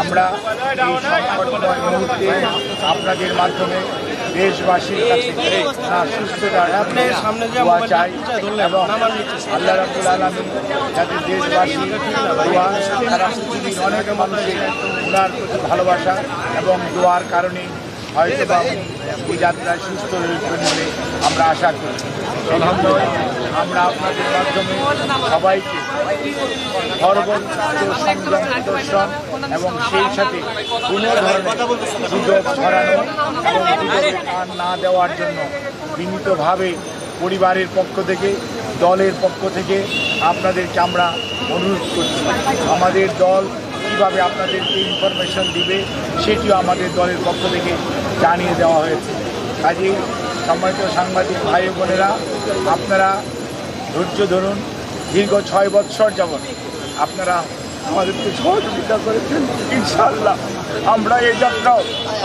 আমরা এই সংকটময় মুহূর্তে আপনাদের মাধ্যমে দেশবাসীর কাছে সুস্থতা দোয়া চাই এবং আল্লাহ রাব্বুল আলামিন যাতে দেশবাসী দোয়া সারা পৃথিবীর অনেক মানুষের ওনার প্রতি ভালোবাসা এবং দোয়ার কারণে হয়তো বা এই যাত্রায় সুস্থ রয়েছেন বলে আমরা আশা করি। আমরা আপনাদের মাধ্যমে সবাইকে সর্বোচ্চ সংযম প্রদর্শন এবং সেই সাথে কোনো ধরনের গুজব ছড়ানো এবং গুজবে কান না দেওয়ার জন্য বিনীতভাবে পরিবারের পক্ষ থেকে দলের পক্ষ থেকে আপনাদেরকে আমরা অনুরোধ করছি। আমাদের দল কীভাবে আপনাদেরকে ইনফরমেশন দিবে সেটিও আমাদের দলের পক্ষ থেকে জানিয়ে দেওয়া হয়েছে। কাজেই সম্মানিত সাংবাদিক ভাই বোনেরা, আপনারা ধৈর্য ধরুন। দীর্ঘ 6 বৎসর যাবৎ আপনারা আমাদেরকে সহযোগিতা করেছেন। ইনশাআল্লাহ আমরা এই যাত্রাও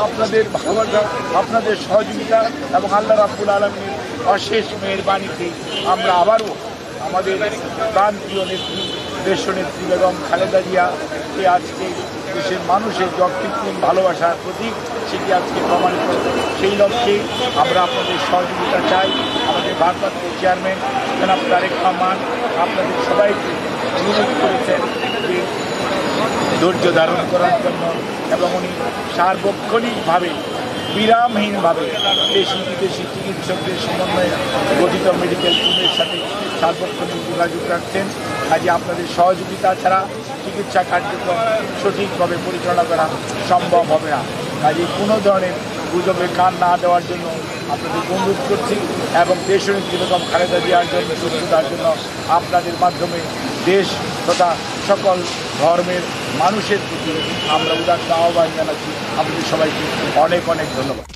আপনাদের ভালোবাসা, আপনাদের সহযোগিতা এবং আল্লাহ রাব্বুল আলামিনের অশেষ মেহেরবানিতে আমরা আবারও আমাদের প্রান্তীয় নেত্রী দেশনেত্রী বেগম খালেদা জিয়াকে আজকে দেশের মানুষের যৎকৃত্রিম ভালোবাসার প্রতীক সেটি আজকে প্রমাণিত। সেই লক্ষ্যে আমরা আপনাদের সহযোগিতা চাই। আমাদের ভারপ্রাপ্ত চেয়ারম্যান জনাব তারেক রহমান আপনাদের সবাইকে অনুরোধ করেছেন যে ধৈর্য ধারণ করার জন্য এবং উনি সার্বক্ষণিকভাবে বিরামহীনভাবে দেশি বিদেশি চিকিৎসকদের সমন্বয়ে গঠিত মেডিকেল টিমের সাথে সার্বক্ষণিক যোগাযোগ রাখছেন। কাজে আপনাদের সহযোগিতা ছাড়া চিকিৎসা কার্যক্রম সঠিকভাবে পরিচালনা করা সম্ভব হবে না। কাজে কোনো ধরনের গুজবে কান না দেওয়ার জন্য আপনাদের অনুরোধ করছি এবং দেশনেত্রী বেগম খালেদা জিয়ার জন্য সুস্থতার জন্য আপনাদের মাধ্যমে দেশ তথা সকল ধর্মের মানুষের প্রতি আমরা উদাত্ত আহ্বান জানাচ্ছি। আপনাদের সবাইকে অনেক অনেক ধন্যবাদ।